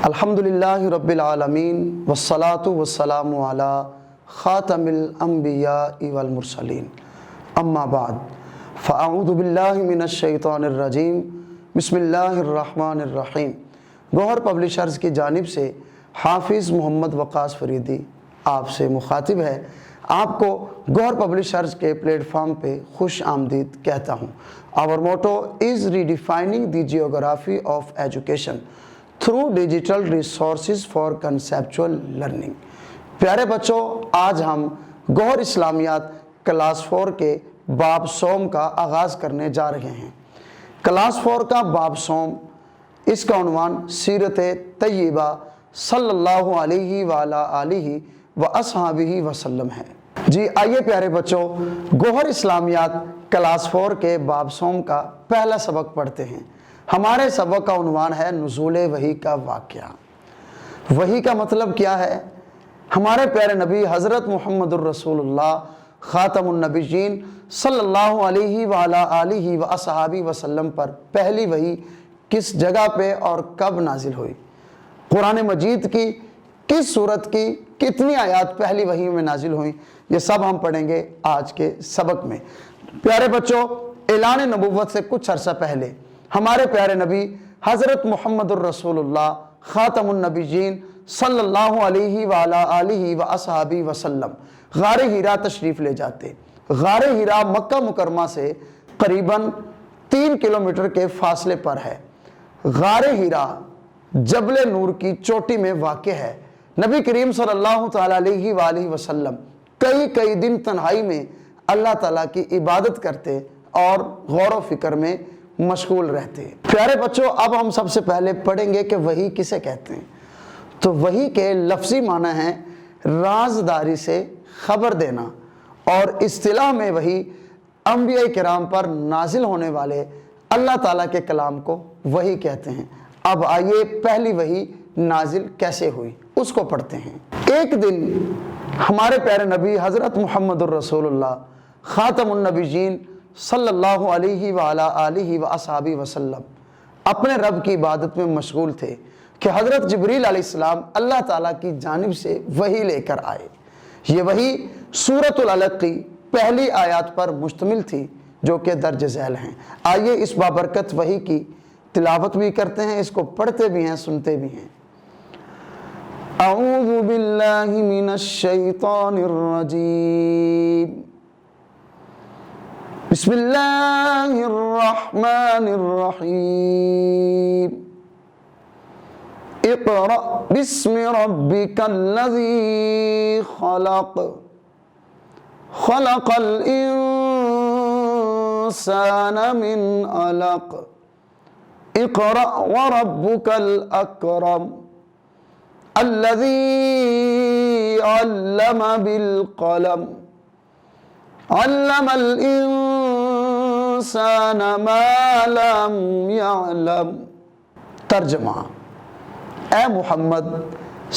الحمدللہ رب العالمین والصلاة والسلام علی خاتم الانبیاء والمرسلین اما بعد فاعوذ باللہ من الشیطان الرجیم بسم اللہ الرحمن الرحیم۔ گوہر پبلشرز کی جانب سے حافظ محمد وقاص فریدی آپ سے مخاطب ہے۔ آپ کو گوہر پبلشرز کے پلیٹ فارم پہ خوش آمدید کہتا ہوں۔ Our motto is redefining the geography of education through digital resources for conceptual learning۔ پیارے بچوں، آج ہم گوہر اسلامیات کلاس 4 کے باب سوم کا آغاز کرنے جا رہے ہیں۔ کلاس 4 کا باب سوم، اس کا عنوان سیرت طیبہ صلی اللہ علیہ وآلہ وصحبہ وسلم ہے۔ جی آئیے پیارے بچوں، گوہر اسلامیات کلاس 4 کے باب سوم کا پہلا سبق پڑھتے ہیں۔ ہمارے سبق کا عنوان ہے نزول وحی کا واقعہ۔ وحی کا مطلب کیا ہے؟ ہمارے پیارے نبی حضرت محمد الرسول اللہ خاتم النبیین صلی اللہ علیہ وآلہ وصحبہ وسلم پر پہلی وحی کس جگہ پہ اور کب نازل ہوئی؟ قرآن مجید کی کس سورت کی کتنی آیات پہلی وحی میں نازل ہوئیں؟ یہ سب ہم پڑھیں گے آج کے سبق میں۔ پیارے بچوں، اعلان نبوت سے کچھ عرصہ پہلے ہمارے پیارے نبی حضرت محمد الرسول اللہ خاتم النبیین صلی اللہ علیہ وآلہ وصحبہ وسلم غار ہیرا تشریف لے جاتے۔ غار ہیرا مکہ مکرمہ سے قریباً 3 کلومیٹر کے فاصلے پر ہے۔ غار ہیرا جبل نور کی چوٹی میں واقع ہے۔ نبی کریم صلی اللہ تعالیٰ علیہ وآلہ وسلم کئی دن تنہائی میں اللہ تعالیٰ کی عبادت کرتے اور غور و فکر میں مشغول رہتے۔ پیارے بچوں، اب ہم سب سے پہلے پڑھیں گے کہ وحی کسے کہتے ہیں۔ تو وحی کے لفظی معنی ہے رازداری سے خبر دینا، اور اصطلاح میں وحی انبیاء کرام پر نازل ہونے والے اللہ تعالیٰ کے کلام کو وحی کہتے ہیں۔ اب آئیے پہلی وحی نازل کیسے ہوئی اس کو پڑھتے ہیں۔ ایک دن ہمارے پیارے نبی حضرت محمد الرسول اللہ خاتم النبیین صلی اللہ علیہ وآلہ وصحبہ وسلم اپنے رب کی عبادت میں مشغول تھے کہ حضرت جبریل علیہ السلام اللہ تعالیٰ کی جانب سے وحی لے کر آئے۔ یہ وحی سورۃ العلق کی پہلی آیات پر مشتمل تھی جو کہ درج ذیل ہیں۔ آئیے اس بابرکت وحی کی تلاوت بھی کرتے ہیں، اس کو پڑھتے بھی ہیں، سنتے بھی ہیں۔ اعوذ باللہ من الشیطان الرجیم، بسم اللہ الرحمن الرحیم، اقرأ بسم ربک الذی خلق، خلق الانسان من علق، اقرأ وربک الاکرم، الذی علم بالقلم، علم الانسان ما لم يعلم۔ ترجمہ: اے محمد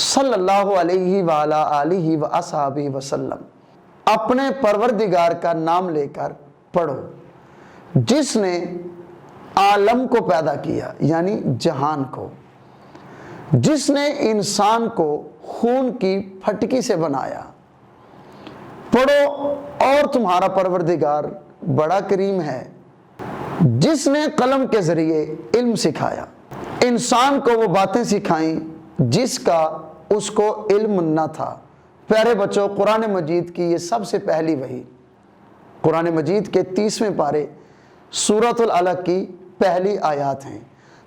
صلی اللہ علیہ وآلہ وصحبہ وسلم، اپنے پروردگار کا نام لے کر پڑھو جس نے عالم کو پیدا کیا، یعنی جہان کو، جس نے انسان کو خون کی پھٹکی سے بنایا۔ پڑھو، اور تمہارا پروردگار بڑا کریم ہے جس نے قلم کے ذریعے علم سکھایا، انسان کو وہ باتیں سکھائیں جس کا اس کو علم نہ تھا۔ پیارے بچوں، قرآن مجید کی یہ سب سے پہلی وحی قرآن مجید کے 30ویں پارے سورۃ العلق کی پہلی آیات ہیں۔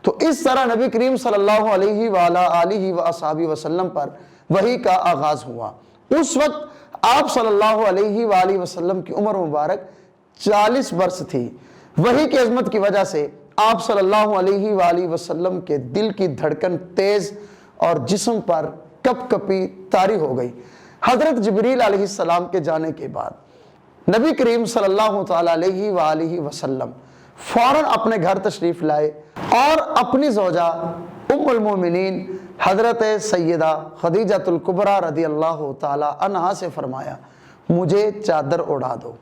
تو اس طرح نبی کریم صلی اللہ علیہ وآلہ وصحبہ وسلم پر وحی کا آغاز ہوا۔ اس وقت آپ صلی اللہ علیہ وآلہ وسلم کی عمر مبارک 40 برس تھی۔ وحی کی عظمت کی وجہ سے آپ صلی اللہ علیہ وآلہ وسلم کے دل کی دھڑکن تیز اور جسم پر کپ کپی طاری ہو گئی۔ حضرت جبریل علیہ السلام کے جانے کے بعد نبی کریم صلی اللہ تعالیٰ علیہ وآلہ وسلم فوراً اپنے گھر تشریف لائے اور اپنی زوجہ ام المومنین حضرت سیدہ خدیجہ الکبریٰ رضی اللہ تعالیٰ عنہا سے فرمایا، مجھے چادر اڑا دو۔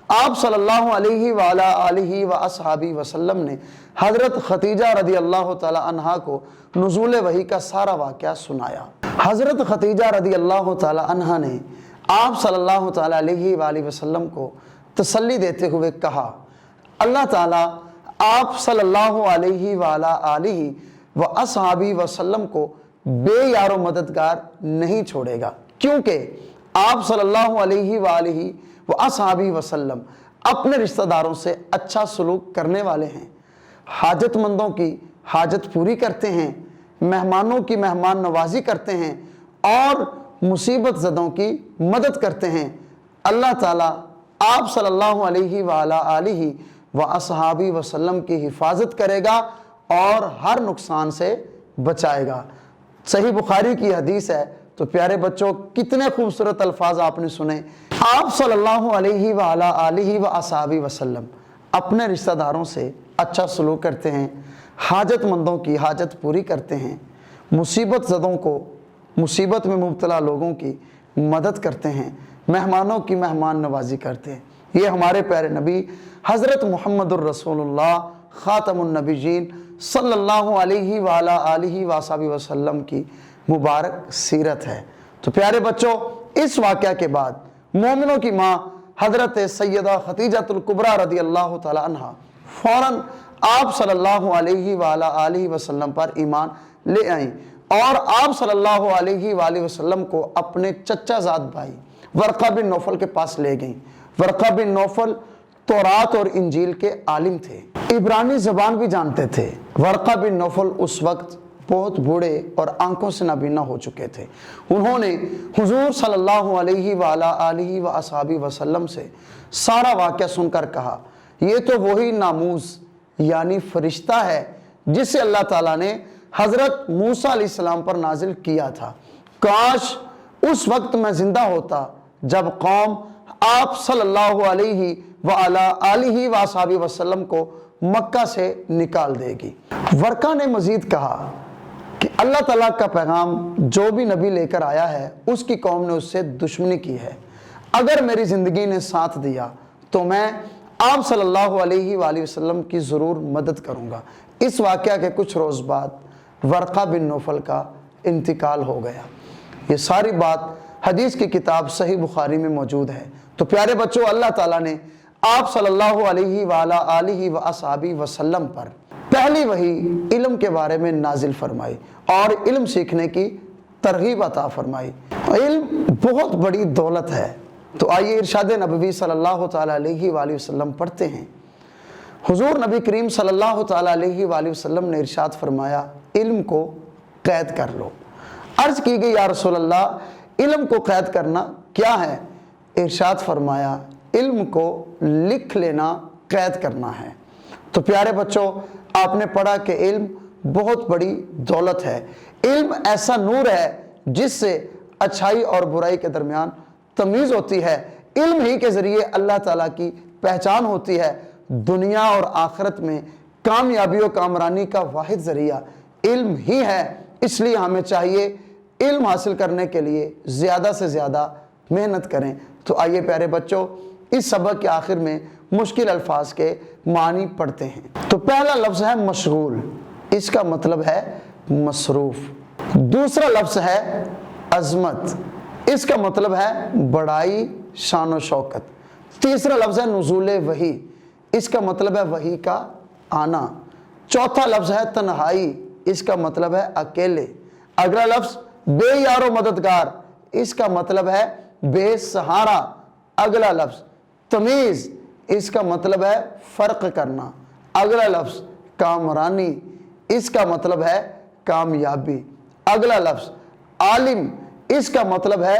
آپ صلی اللہ علیہ وآلہ وآصحابہ وسلم نے حضرت خدیجہ رضی اللہ تعالی عنہا کو نزول وحی کا سارا واقعہ سنایا۔ حضرت خدیجہ رضی اللہ تعالی عنہا نے آپ صلی اللہ تعالی علیہ وآلہ وسلم کو تسلی دیتے ہوئے کہا، اللہ تعالیٰ آپ صلی اللہ علیہ وآلہ وآصحابہ وسلم کو بے یار و مددگار نہیں چھوڑے گا، کیونکہ آپ صلی اللہ علیہ وآلہ وآصحابہ وسلم اپنے رشتہ داروں سے اچھا سلوک کرنے والے ہیں، حاجت مندوں کی حاجت پوری کرتے ہیں، مہمانوں کی مہمان نوازی کرتے ہیں اور مصیبت زدوں کی مدد کرتے ہیں۔ اللہ تعالیٰ آپ صلی اللہ علیہ وآلہ وآصحابہ وسلم کی حفاظت کرے گا اور ہر نقصان سے بچائے گا۔ صحیح بخاری کی حدیث ہے۔ تو پیارے بچوں، کتنے خوبصورت الفاظ آپ نے سنے۔ آپ صلی اللہ علیہ وآلہ وآصحابہ وسلم اپنے رشتہ داروں سے اچھا سلوک کرتے ہیں، حاجت مندوں کی حاجت پوری کرتے ہیں، مصیبت زدوں کو، مصیبت میں مبتلا لوگوں کی مدد کرتے ہیں، مہمانوں کی مہمان نوازی کرتے ہیں۔ یہ ہمارے پیارے نبی حضرت محمد الرسول اللہ خاتم النبیین صلی اللہ علیہ وآلہ وآصحابہ وسلم کی مبارک سیرت ہے۔ تو پیارے بچوں، اس واقعہ کے بعد مومنوں کی ماں حضرت سیدہ خدیجہ الکبریٰ رضی اللہ تعالی عنہ فوراً آپ صلی اللہ علیہ وآلہ وسلم پر ایمان لے آئیں اور آپ صلی اللہ علیہ وآلہ وسلم کو اپنے چچا زاد بھائی ورقہ بن نوفل کے پاس لے گئیں۔ ورقہ بن نوفل تورات اور انجیل کے عالم تھے، عبرانی زبان بھی جانتے تھے۔ ورقہ بن نوفل اس وقت بہت بوڑھے اور آنکھوں سے نابینا ہو چکے تھے۔ انہوں نے حضور صلی اللہ علیہ وآلہ وآصحابہ وسلم سے سارا واقعہ سن کر کہا، یہ تو وہی ناموس یعنی فرشتہ ہے جسے اللہ تعالیٰ نے حضرت موسیٰ علیہ السلام پر نازل کیا تھا۔ کاش اس وقت میں زندہ ہوتا جب قوم آپ صلی اللہ علیہ وآلہ وآصحابہ وسلم کو مکہ سے نکال دے گی۔ ورقہ نے مزید کہا کہ اللہ تعالیٰ کا پیغام جو بھی نبی لے کر آیا ہے اس کی قوم نے اس سے دشمنی کی ہے، اگر میری زندگی نے ساتھ دیا تو میں آپ صلی اللہ علیہ وآلہ وسلم کی ضرور مدد کروں گا۔ اس واقعہ کے کچھ روز بعد ورقہ بن نوفل کا انتقال ہو گیا۔ یہ ساری بات حدیث کی کتاب صحیح بخاری میں موجود ہے۔ تو پیارے بچوں، اللہ تعالیٰ نے آپ صلی اللہ علیہ وآلہ وآصحابہ وسلم پر پہلی وحی علم کے بارے میں نازل فرمائی اور علم سیکھنے کی ترغیب عطا فرمائی۔ علم بہت بڑی دولت ہے۔ تو آئیے ارشاد نبوی صلی اللہ تعالیٰ علیہ وآلہ وسلم پڑھتے ہیں۔ حضور نبی کریم صلی اللہ تعالیٰ علیہ وآلہ وسلم نے ارشاد فرمایا، علم کو قید کر لو۔ عرض کی گئی، یا رسول اللہ، علم کو قید کرنا کیا ہے؟ ارشاد فرمایا، علم کو لکھ لینا قید کرنا ہے۔ تو پیارے بچوں، آپ نے پڑھا کہ علم بہت بڑی دولت ہے۔ علم ایسا نور ہے جس سے اچھائی اور برائی کے درمیان تمیز ہوتی ہے۔ علم ہی کے ذریعے اللہ تعالیٰ کی پہچان ہوتی ہے۔ دنیا اور آخرت میں کامیابی و کامرانی کا واحد ذریعہ علم ہی ہے۔ اس لیے ہمیں چاہیے علم حاصل کرنے کے لیے زیادہ سے زیادہ محنت کریں۔ تو آئیے پیارے بچوں، اس سبق کے آخر میں مشکل الفاظ کے معنی پڑھتے ہیں۔ تو پہلا لفظ ہے مشغول، اس کا مطلب ہے مصروف۔ دوسرا لفظ ہے عظمت، اس کا مطلب ہے بڑائی، شان و شوکت۔ تیسرا لفظ ہے نزول وحی، اس کا مطلب ہے وحی کا آنا۔ چوتھا لفظ ہے تنہائی، اس کا مطلب ہے اکیلے۔ اگلا لفظ بے یار و مددگار، اس کا مطلب ہے بے سہارا۔ اگلا لفظ تمیز، اس کا مطلب ہے فرق کرنا۔ اگلا لفظ کامرانی، اس کا مطلب ہے کامیابی۔ اگلا لفظ عالم، اس کا مطلب ہے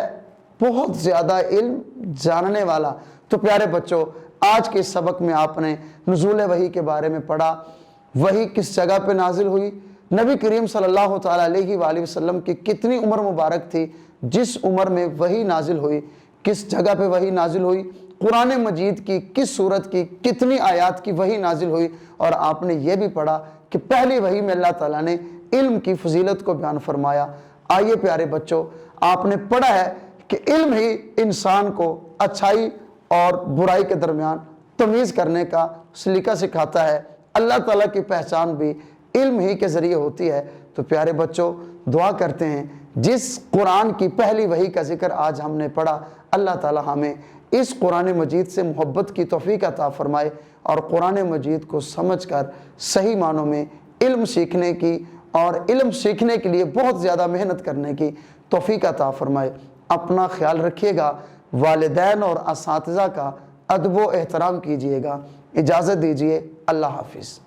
بہت زیادہ علم جاننے والا۔ تو پیارے بچوں، آج کے سبق میں آپ نے نزول وحی کے بارے میں پڑھا۔ وحی کس جگہ پہ نازل ہوئی، نبی کریم صلی اللہ تعالیٰ علیہ وآلہ وسلم کی کتنی عمر مبارک تھی جس عمر میں وحی نازل ہوئی، کس جگہ پہ وحی نازل ہوئی، قرآن مجید کی کس سورت کی کتنی آیات کی وحی نازل ہوئی، اور آپ نے یہ بھی پڑھا کہ پہلی وحی میں اللہ تعالیٰ نے علم کی فضیلت کو بیان فرمایا۔ آئیے پیارے بچوں، آپ نے پڑھا ہے کہ علم ہی انسان کو اچھائی اور برائی کے درمیان تمیز کرنے کا سلیقہ سکھاتا ہے۔ اللہ تعالیٰ کی پہچان بھی علم ہی کے ذریعے ہوتی ہے۔ تو پیارے بچوں، دعا کرتے ہیں جس قرآن کی پہلی وحی کا ذکر آج ہم نے پڑھا، اللہ تعالیٰ ہمیں اس قرآن مجید سے محبت کی توفیق عطا فرمائے اور قرآن مجید کو سمجھ کر صحیح معنوں میں علم سیکھنے کی اور علم سیکھنے کے لیے بہت زیادہ محنت کرنے کی توفیق عطا فرمائے۔ اپنا خیال رکھیے گا، والدین اور اساتذہ کا ادب و احترام کیجیے گا۔ اجازت دیجیے، اللہ حافظ۔